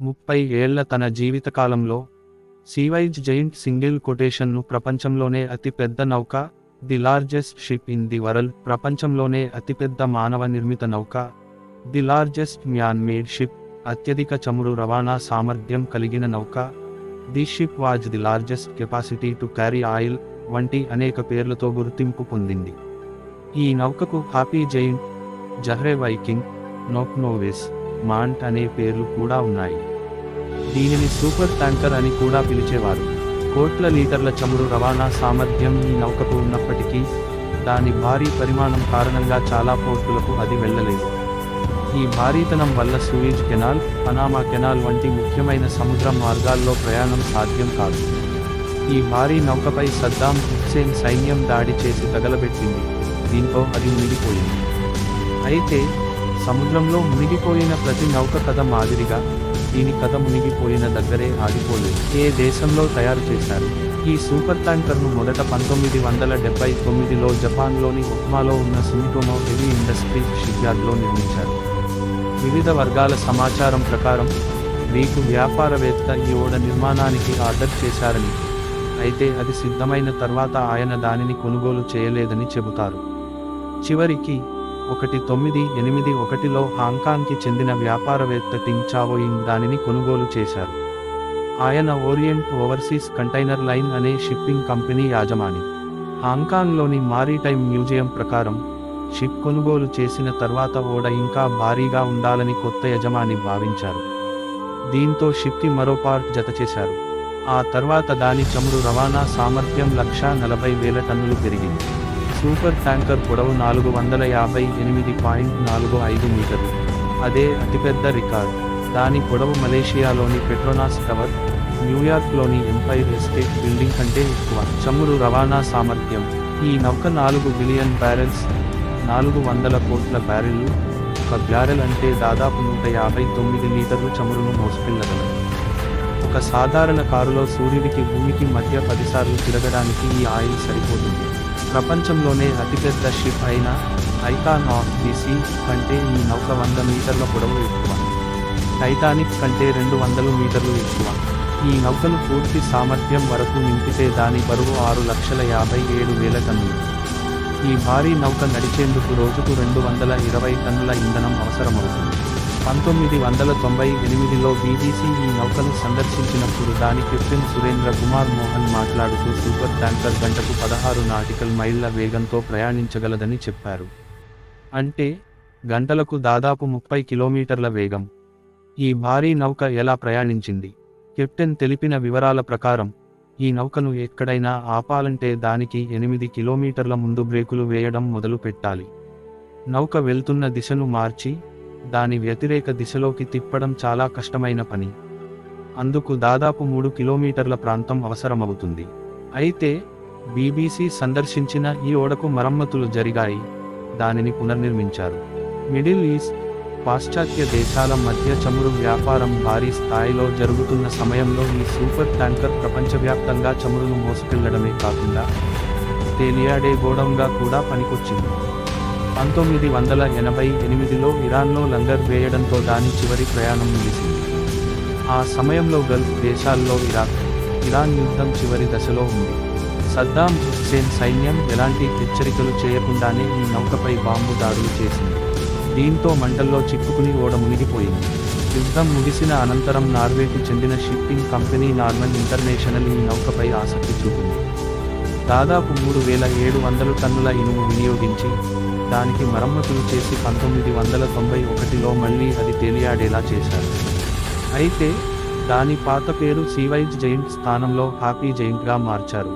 30 ఏళ్ల తన జీవితకాలంలో సీవైజ్ జైంట్ సింగిల్ కొటేషన్ను ప్రపంచంలోనే అతిపెద్ద నౌక, the largest ship in the world, ప్రపంచంలోనే అతిపెద్ద మానవ నిర్మిత నౌక, the largest man made ship, అత్యధిక చమురు రవాణా సామర్థ్యం కలిగిన నౌక, the ship was the largest capacity to carry oil వంటి అనేక పేర్లతో గుర్తింపు పొందింది. ఈ నౌకకు Happy Giant, Jahre Viking, Knock Nevis, Mont అనే పేర్లు కూడా ఉన్నాయి. దీనిని సూపర్ ట్యాంకర్ అని కూడా పిలిచేవారు. కోట్ల లీటర్ల చమురు రవాణా సామర్థ్యం ఈ నౌకకు ఉన్నప్పటికీ దాని భారీ పరిమాణం కారణంగా చాలా పోర్టులకు అది వెళ్ళలేదు. ఈ భారీతనం వల్ల సూయిజ్ కెనాల్, పనామా కెనాల్ వంటి ముఖ్యమైన సముద్ర మార్గాల్లో ప్రయాణం సాధ్యం కాదు. ఈ భారీ నౌకపై సద్దాం హుస్సేన్ సైన్యం దాడి చేసి తగలబెట్టింది. దీంతో అది మునిగిపోయింది. అయితే సముద్రంలో మునిగిపోయిన ప్రతి నౌక కథ మాదిరిగా దీని కథ మునిగిపోయిన దగ్గరే ఆగిపోలేదు. ఏ దేశంలో తయారు చేశారు? ఈ సూపర్ ట్యాంకర్ను మొదట 1979లో జపాన్లోని ఒక్మాలో ఉన్న సుమిటోమో హెవీ ఇండస్ట్రీస్ షిప్యార్డ్లో నిర్మించారు. వివిధ వర్గాల సమాచారం ప్రకారం గ్రీకు వ్యాపారవేత్త ఈ ఓడ నిర్మాణానికి ఆర్డర్ చేశారని, అయితే అది సిద్ధమైన తర్వాత ఆయన దానిని కొనుగోలు చేయలేదని చెబుతారు. చివరికి 1981లో హాంకాంగ్కి చెందిన వ్యాపారవేత్త టింగ్ చావోయింగ్ దానిని కొనుగోలు చేశారు. ఆయన ఓరియంట్ ఓవర్సీస్ కంటైనర్ లైన్ అనే షిప్పింగ్ కంపెనీ యాజమాని. హాంకాంగ్లోని మారిటైమ్ మ్యూజియం ప్రకారం షిప్ కొనుగోలు చేసిన తర్వాత ఓడ ఇంకా భారీగా ఉండాలని కొత్త యజమాని భావించారు. దీంతో షిప్కి మరో పార్ట్ జతచేశారు. ఆ తర్వాత దాని చమురు రవాణా సామర్థ్యం 140,000 టన్నులు పెరిగింది. సూపర్ ట్యాంకర్ పొడవు 458.45 మీటర్లు. అదే అతిపెద్ద రికార్డ్. దాని పొడవు మలేషియాలోని పెట్రోనాస్ టవర్, న్యూయార్క్లోని ఎంపైర్ ఎస్టేట్ బిల్డింగ్ కంటే ఎక్కువ. చమురు రవాణా సామర్థ్యం. ఈ నౌక 4 బిలియన్ బ్యారెల్స్, 400 కోట్ల బ్యారెళ్లు, ఒక బ్యారెల్ అంటే దాదాపు 159 లీటర్లు చమురును మోసుకెళ్లగలదు. ఒక సాధారణ కారులో సూర్యుడికి భూమికి మధ్య 10 సార్లు తిరగడానికి ఈ ఆయిల్ సరిపోతుంది. ప్రపంచంలోనే అతిపెద్ద షిప్ అయిన ఐకాన్ ఆఫ్ ది సీ కంటే ఈ నౌక 100 మీటర్ల పొడవు ఎక్కువ. టైటానిక్ కంటే 200 మీటర్లు ఎక్కువ. ఈ నౌకను పూర్తి సామర్థ్యం వరకు నింపితే దాని బరువు 6,57,000 టన్నులు. ఈ భారీ నౌక నడిచేందుకు రోజుకు 220 టన్నుల ఇంధనం అవసరమవుతుంది. 1998లో బీబీసీ ఈ నౌకను సందర్శించినప్పుడు దాని కెప్టెన్ సురేంద్ర కుమార్ మోహన్ మాట్లాడుతూ సూపర్ ట్యాంకర్ గంటకు 16 నాటికల్ మైళ్ళ వేగంతో ప్రయాణించగలదని చెప్పారు. అంటే గంటలకు దాదాపు 30 కిలోమీటర్ల వేగం. ఈ భారీ నౌక ఎలా ప్రయాణించింది? కెప్టెన్ తెలిపిన వివరాల ప్రకారం ఈ నౌకను ఎక్కడైనా ఆపాలంటే దానికి 8 కిలోమీటర్ల ముందు బ్రేకులు వేయడం మొదలు పెట్టాలి. నౌక వెళ్తున్న దిశను మార్చి దాని వ్యతిరేక దిశలోకి తిప్పడం చాలా కష్టమైన పని. అందుకు దాదాపు 3 కిలోమీటర్ల ప్రాంతం అవసరమవుతుంది. అయితే బీబీసీ సందర్శించిన ఈ ఓడకు మరమ్మతులు జరిగాయి. దానిని పునర్నిర్మించారు. మిడిల్ ఈస్ట్, పాశ్చాత్య దేశాల మధ్య చమురు వ్యాపారం భారీ స్థాయిలో జరుగుతున్న సమయంలో ఈ సూపర్ ట్యాంకర్ ప్రపంచవ్యాప్తంగా చమురును మోసుకెళ్లడమే కాకుండా తేలియాడే గోడౌన్గా కూడా పనికొచ్చింది. 1988లో ఇరాన్లో లంగర్ వేయడంతో దాని చివరి ప్రయాణం ముగిసింది. ఆ సమయంలో గల్ఫ్ దేశాల్లో ఇరాన్ యుద్ధం చివరి దశలో ఉంది. సద్దాం హుస్సేన్ సైన్యం ఎలాంటి హెచ్చరికలు చేయకుండానే ఈ నౌకపై బాంబు దాడులు చేసింది. దీంతో మంటల్లో చిక్కుకుని ఓడ మునిగిపోయింది. యుద్ధం ముగిసిన అనంతరం నార్వేకు చెందిన షిప్పింగ్ కంపెనీ నార్మన్ ఇంటర్నేషనల్ ఈ నౌకపై ఆసక్తి చూపింది. దాదాపు 3,700 టన్నుల ఇనుము వినియోగించి దానికి మరమ్మతులు చేసి 1991లో మళ్లీ అది తేలియాడేలా చేశారు. అయితే దాని పాత పేరు సీవైజ్ జైంట్ స్థానంలో హ్యాపీ జైంట్గా మార్చారు.